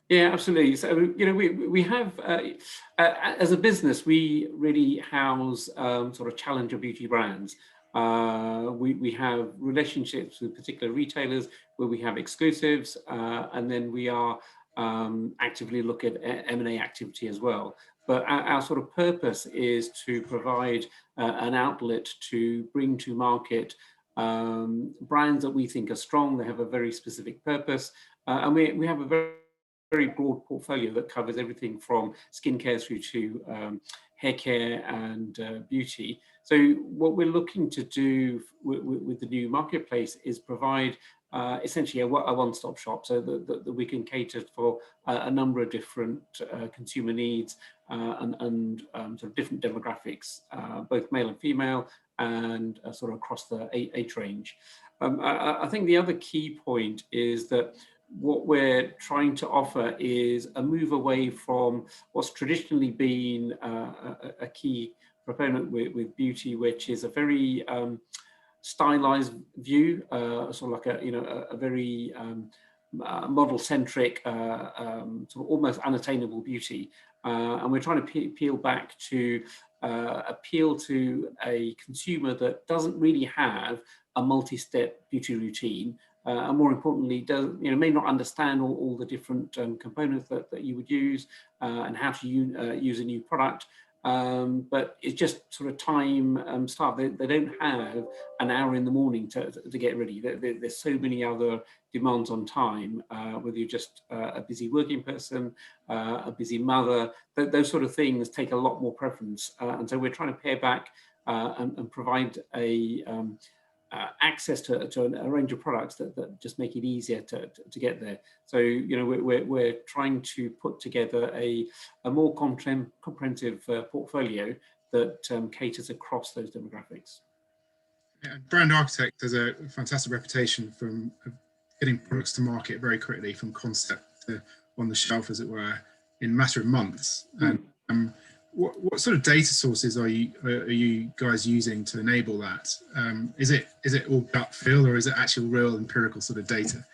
Yeah, absolutely. So, we have, as a business, we really house sort of challenger beauty brands. We have relationships with particular retailers where we have exclusives, and then we are actively look at M&A activity as well. But our sort of purpose is to provide an outlet to bring to market brands that we think are strong. They have a very specific purpose, and we have a very broad portfolio that covers everything from skincare through to hair care and beauty. So what we're looking to do with the new marketplace is provide essentially a one-stop shop, so that we can cater for a number of different consumer needs and sort of different demographics, both male and female, and sort of across the age range. I think the other key point is that what we're trying to offer is a move away from what's traditionally been a key proponent with beauty, which is a very stylized view, sort of like a very model-centric, sort of almost unattainable beauty. And we're trying to peel back to appeal to a consumer that doesn't really have a multi-step beauty routine, and more importantly, may not understand all the different components that you would use and how to use a new product. But it's just sort of time starved. They don't have an hour in the morning to get ready. There's so many other demands on time, whether you're just a busy working person, a busy mother, those sort of things take a lot more preference. And so we're trying to pare back and provide access to a range of products that just make it easier to get there. So we're trying to put together a more comprehensive portfolio that caters across those demographics. Yeah, Brand Architect has a fantastic reputation from getting products to market very quickly, from concept to on the shelf, as it were, in a matter of months. What sort of data sources are you guys using to enable that? Is it all gut feel, or is it actual real empirical sort of data?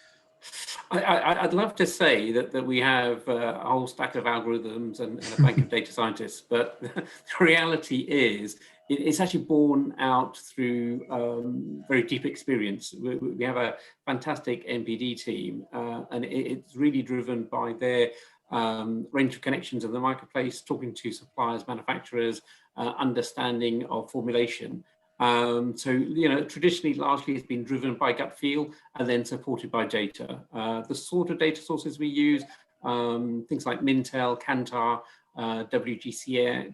I'd love to say that we have a whole stack of algorithms and a bank of data scientists, but the reality is it's actually born out through very deep experience. We have a fantastic NPD team, and it's really driven by their range of connections in the marketplace, talking to suppliers, manufacturers, understanding of formulation. So, traditionally, largely it's been driven by gut feel and then supported by data. The sort of data sources we use, things like Mintel, Kantar, WGSN.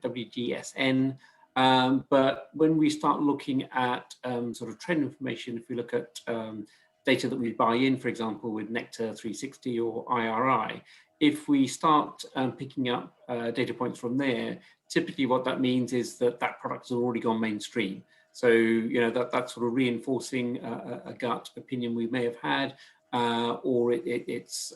But when we start looking at sort of trend information, if we look at data that we buy in, for example, with Nectar 360 or IRI, if we start picking up data points from there, typically what that means is that product has already gone mainstream. So, that's sort of reinforcing a gut opinion we may have had, or it's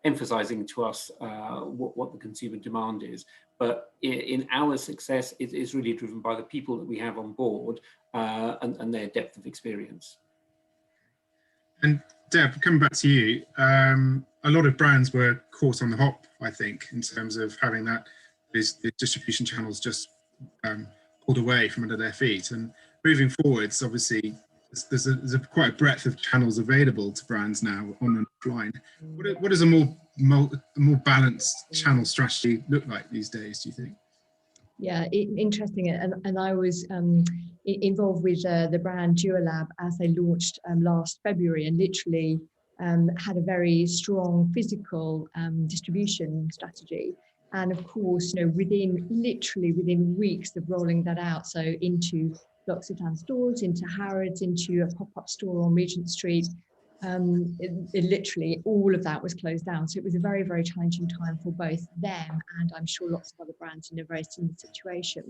emphasizing to us what the consumer demand is. But in our success, it is really driven by the people that we have on board and their depth of experience. And Deb, coming back to you, a lot of brands were caught on the hop, I think, in terms of having the distribution channels just pulled away from under their feet. And moving forwards, obviously, there's quite a breadth of channels available to brands now, on and offline. What does a more balanced channel strategy look like these days, do you think? Yeah, interesting. And I was involved with the brand Duolab as they launched last February, and literally had a very strong physical distribution strategy. And of course, literally within weeks of rolling that out, so into L'Occitane stores, into Harrods, into a pop-up store on Regent Street, it literally all of that was closed down. So it was a very, very challenging time for both them and I'm sure lots of other brands in a very similar situation.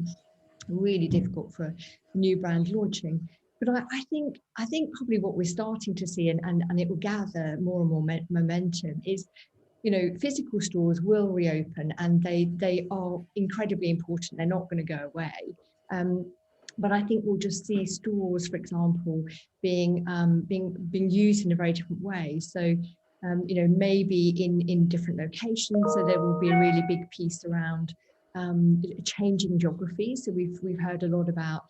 Really difficult for a new brand launching. But I think probably what we're starting to see, and it will gather more and more momentum, is physical stores will reopen, and they are incredibly important. They're not going to go away. But I think we'll just see stores, for example, being used in a very different way. So, maybe in different locations. So there will be a really big piece around changing geography. So we've heard a lot about,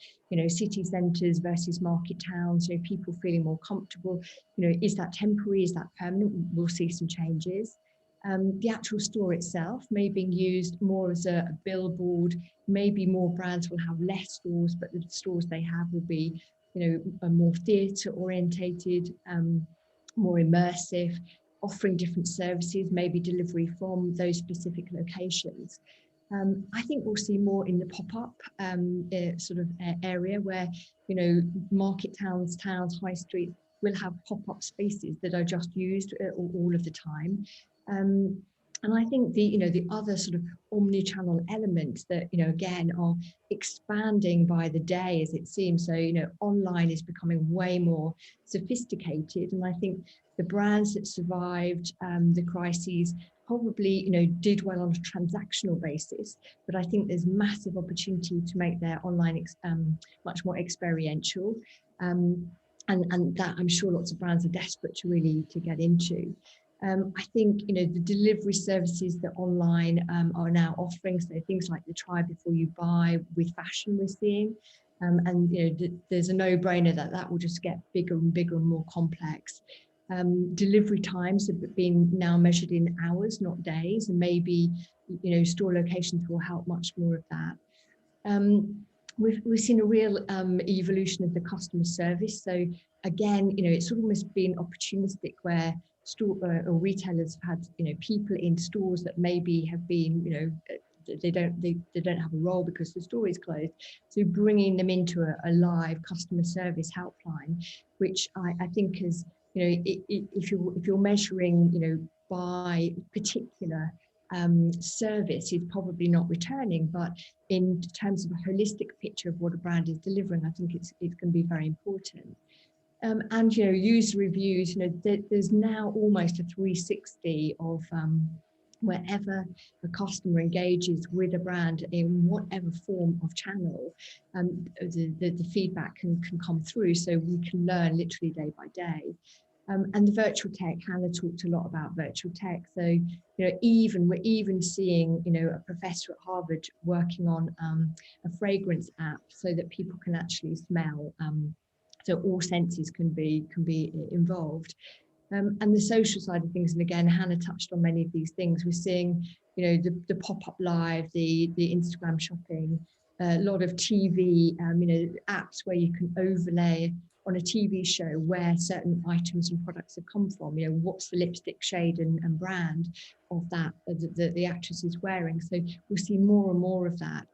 city centres versus market towns. People feeling more comfortable. Is that temporary? Is that permanent? We'll see some changes. The actual store itself may be used more as a billboard. Maybe more brands will have less stores, but the stores they have will be, a more theatre orientated, more immersive, offering different services, maybe delivery from those specific locations. I think we'll see more in the pop-up sort of area where, market towns, high street will have pop-up spaces that are just used all of the time. And I think the other sort of omni-channel elements that, again, are expanding by the day as it seems. So, online is becoming way more sophisticated. And I think the brands that survived the crises probably, did well on a transactional basis. But I think there's massive opportunity to make their online much more experiential. And that I'm sure lots of brands are desperate to get into. I think, the delivery services that online are now offering, so things like the try before you buy with fashion we're seeing, and there's a no-brainer that will just get bigger and bigger and more complex. Delivery times have been now measured in hours, not days, and maybe, store locations will help much more of that. We've seen a real evolution of the customer service. So again, it's almost been opportunistic where store or retailers have had, people in stores that maybe have been, they don't have a role because the store is closed. So bringing them into a live customer service helpline, which I think is, if you're measuring, by particular service is probably not returning, but in terms of a holistic picture of what a brand is delivering, I think it's going to be very important. And user reviews, there's now almost a 360 of wherever a customer engages with a brand in whatever form of channel, the feedback can come through, so we can learn literally day by day. And the virtual tech, Hannah talked a lot about virtual tech. So, we're even seeing, a professor at Harvard working on a fragrance app so that people can actually smell. So all senses can be involved. And the social side of things, and again, Hannah touched on many of these things. We're seeing, the pop-up live, the Instagram shopping, a lot of TV, apps where you can overlay on a TV show where certain items and products have come from. What's the lipstick shade and brand of that the actress is wearing. So we'll see more and more of that.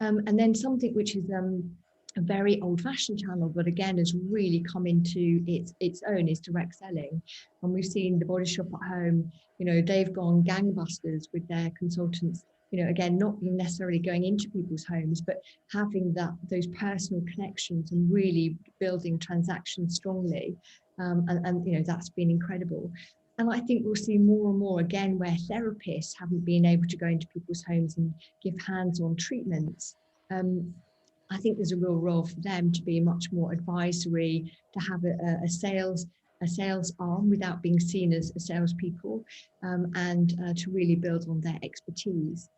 And then something which is a very old-fashioned channel, but again has really come into its own, is direct selling. And we've seen The Body Shop at Home, they've gone gangbusters with their consultants, again, not necessarily going into people's homes, but having those personal connections and really building transactions strongly. And that's been incredible. And I think we'll see more and more, again, where therapists haven't been able to go into people's homes and give hands-on treatments. I think there's a real role for them to be much more advisory, to have a sales arm without being seen as salespeople, and to really build on their expertise.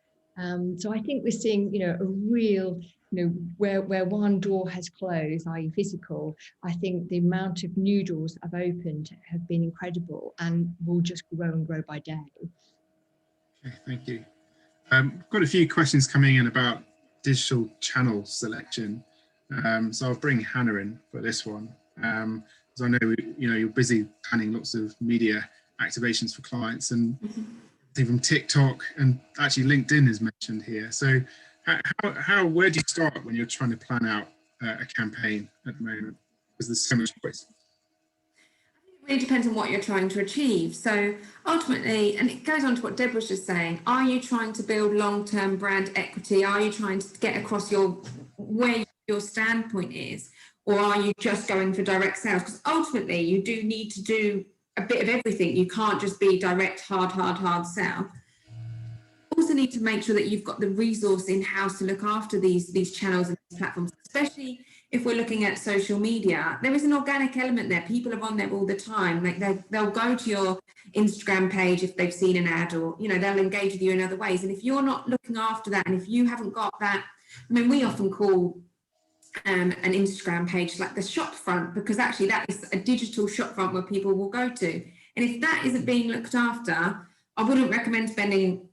So I think we're seeing, a real, where one door has closed, i.e. physical, I think the amount of new doors that have opened have been incredible and will just grow and grow by day. Okay, thank you. I've got a few questions coming in about digital channel selection. So I'll bring Hannah in for this one. Because I know, you're busy planning lots of media activations for clients, and even TikTok, and actually LinkedIn is mentioned here. So where do you start when you're trying to plan out a campaign at the moment? Because there's so much choice. It really depends on what you're trying to achieve. So ultimately, and it goes on to what Deb was just saying, are you trying to build long-term brand equity? Are you trying to get across where your standpoint is? Or are you just going for direct sales? Because ultimately you do need to do a bit of everything. You can't just be direct, hard sell. Also need to make sure that you've got the resource in-house to look after these channels and these platforms, especially if we're looking at social media. There is an organic element there. People are on there all the time. Like they'll go to your Instagram page if they've seen an ad, or they'll engage with you in other ways. And if you're not looking after that, and if you haven't got that, we often call an Instagram page like the shop front, because actually that is a digital shop front where people will go to. And if that isn't being looked after, I wouldn't recommend spending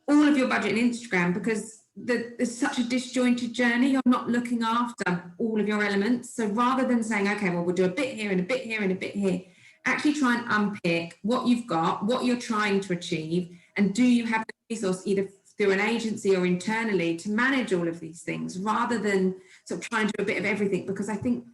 all of your budget in Instagram, because there's such a disjointed journey. You're not looking after all of your elements. So rather than saying, okay, well, we'll do a bit here and a bit here and a bit here, actually try and unpick what you've got, what you're trying to achieve, and do you have the resource either through an agency or internally to manage all of these things, rather than sort of trying to do a bit of everything, because I think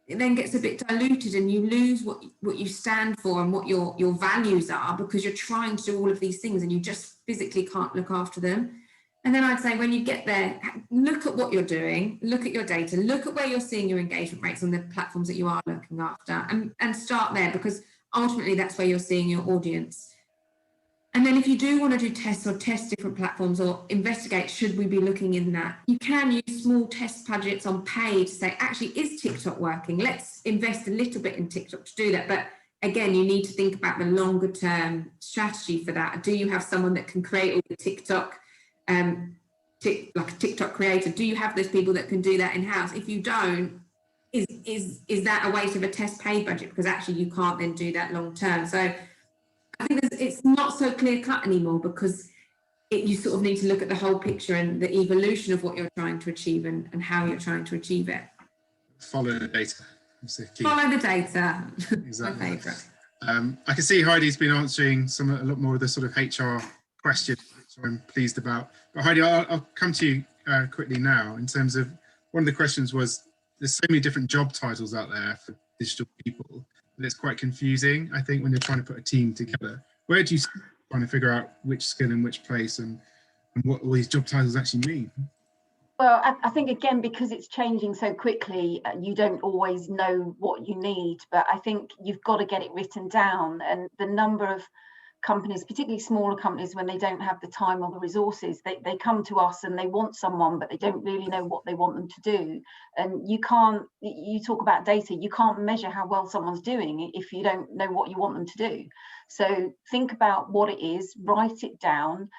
it then gets a bit diluted and you lose what you stand for and what your values are, because you're trying to do all of these things and you just physically can't look after them. And then I'd say when you get there, look at what you're doing, look at your data, look at where you're seeing your engagement rates on the platforms that you are looking after, and start there, because ultimately that's where you're seeing your audience. And then if you do want to do tests or test different platforms or investigate, should we be looking in that? You can use small test budgets on paid to say, actually, is TikTok working? Let's invest a little bit in TikTok to do that. But again, you need to think about the longer term strategy for that. Do you have someone that can create all the TikTok, like a TikTok creator? Do you have those people that can do that in-house? If you don't, is that a waste of a test paid budget? Because actually you can't then do that long term. So I think it's not so clear cut anymore, because you sort of need to look at the whole picture and the evolution of what you're trying to achieve and how you're trying to achieve it. Follow the data. Follow the data. Exactly. My favourite. I can see Heidi's been answering a lot more of the sort of HR questions, which I'm pleased about. But Heidi, I'll come to you quickly now. In terms of, one of the questions was, there's so many different job titles out there for digital people that it's quite confusing, I think, when you're trying to put a team together. Where do you start trying to figure out which skill in which place and what all these job titles actually mean? Well, I think, again, because it's changing so quickly, you don't always know what you need, but I think you've got to get it written down. And the number of companies, particularly smaller companies, when they don't have the time or the resources, they come to us and they want someone, but they don't really know what they want them to do. And you talk about data, you can't measure how well someone's doing if you don't know what you want them to do. So think about what it is, write it down,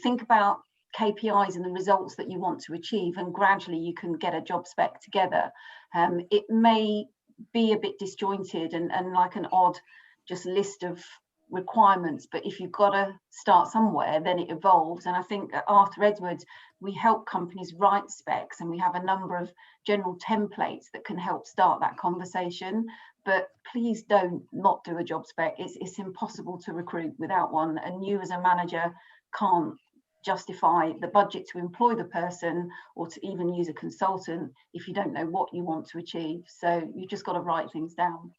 think about KPIs and the results that you want to achieve, and gradually you can get a job spec together. It may be a bit disjointed and like an odd just list of requirements, but if you've got to start somewhere, then it evolves. And I think at Arthur Edwards we help companies write specs, and we have a number of general templates that can help start that conversation. But please don't not do a job spec. It's impossible to recruit without one, and you as a manager can't justify the budget to employ the person or to even use a consultant if you don't know what you want to achieve. So you just got to write things down.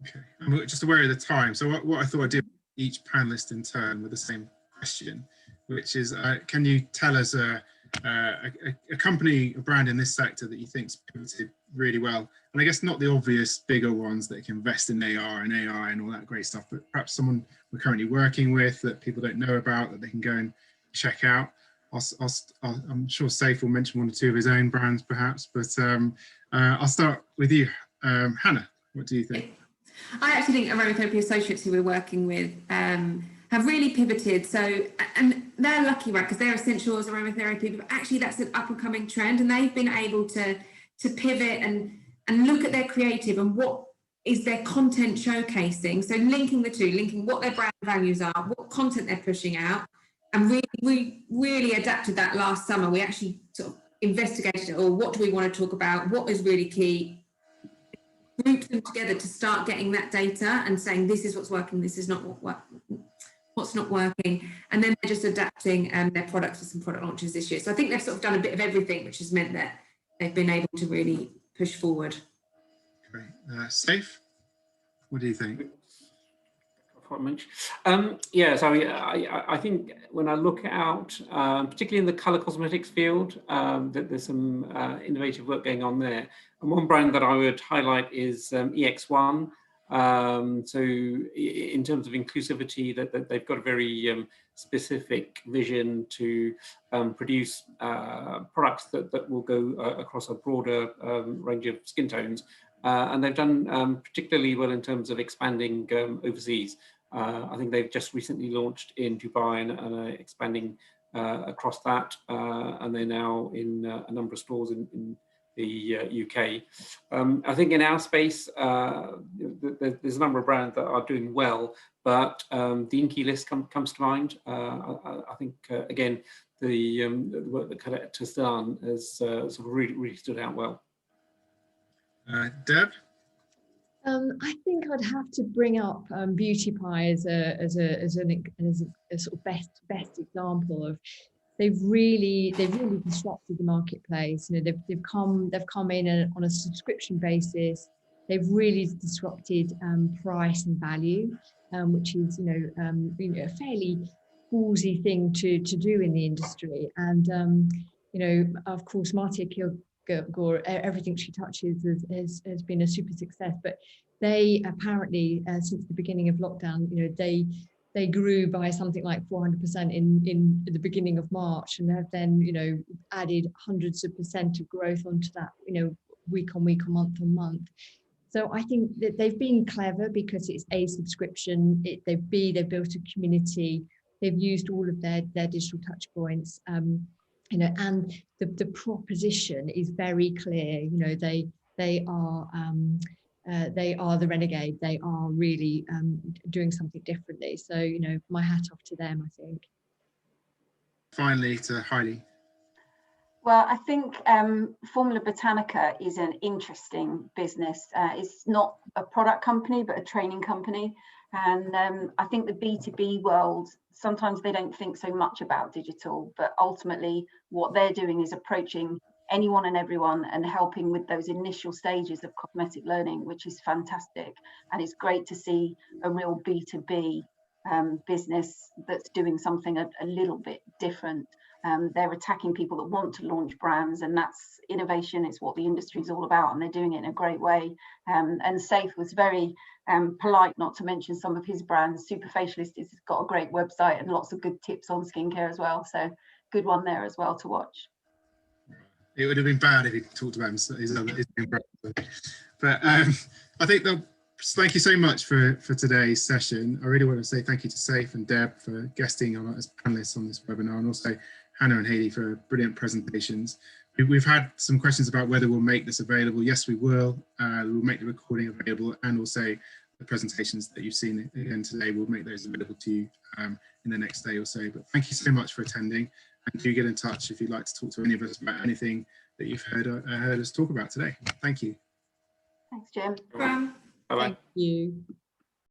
Okay, I'm just aware of the time. So what I thought I'd do each panelist in turn with the same question, which is, can you tell us a company, a brand in this sector that you think's pivoted really well? And I guess not the obvious bigger ones that can invest in AR and AI and all that great stuff, but perhaps someone we're currently working with that people don't know about that they can go and check out. I'm sure Saif will mention one or two of his own brands perhaps, but I'll start with you. Hannah, what do you think? I actually think Aromatherapy Associates, who we're working with, have really pivoted. So, and they're lucky, right? Because they're essential as aromatherapy, but actually that's an up and coming trend, and they've been able to pivot and look at their creative and what is their content showcasing. So linking the two, linking what their brand values are, what content they're pushing out, and we really adapted that last summer. We actually sort of investigated it all. What do we want to talk about? What is really key? Group them together to start getting that data and saying this is what's working, this is not what's not working, and then they're just adapting their products for some product launches this year. So I think they've sort of done a bit of everything, which has meant that they've been able to really push forward. Great. Saif, what do you think? Yeah, so I think when I look out, particularly in the colour cosmetics field, that there's some innovative work going on there. And one brand that I would highlight is EX1. So in terms of inclusivity, that they've got a very specific vision to produce products that will go across a broader range of skin tones. And they've done particularly well in terms of expanding overseas. I think they've just recently launched in Dubai and are expanding across that, and they're now in a number of stores in the UK. I think in our space, there's a number of brands that are doing well, but the Inky list comes to mind. I think, again, the work that Colette has done has sort of really stood out well. Deb? I think I'd have to bring up Beauty Pie as a sort of best example of they've really disrupted the marketplace. You know, they've come in on a subscription basis. They've really disrupted price and value, which is a fairly ballsy thing to do in the industry. And of course, Martia Kilgore, everything she touches has been a super success. But they apparently, since the beginning of lockdown, they grew by something like 400% in the beginning of March, and have then added hundreds of % of growth onto that, week on week or month on month. So I think that they've been clever because it's a subscription. They've built a community. They've used all of their digital touch points. And the proposition is very clear. They are the renegade. They are really doing something differently. So my hat off to them, I think. Finally, to Heidi. Well, I think Formula Botanica is an interesting business. It's not a product company, but a training company. And I think the B2B world, sometimes they don't think so much about digital, but ultimately what they're doing is approaching anyone and everyone and helping with those initial stages of cosmetic learning, which is fantastic. And it's great to see a real B2B business that's doing something a little bit different. They're attacking people that want to launch brands, and that's innovation. It's what the industry is all about, and they're doing it in a great way. And Safe was very polite not to mention some of his brands. Superfacialist has got a great website and lots of good tips on skincare as well. So good one there as well to watch. It would have been bad if he talked about his other brands. But I think thank you so much for today's session. I really want to say thank you to Safe and Deb for guesting on as panelists on this webinar, and also Hannah and Hayley for brilliant presentations. We've had some questions about whether we'll make this available. Yes, we will. We'll make the recording available, and also the presentations that you've seen again today, we'll make those available to you in the next day or so. But thank you so much for attending, and do get in touch if you'd like to talk to any of us about anything that you've heard us talk about today. Thank you. Thanks, Jim. Bye-bye. Thank you.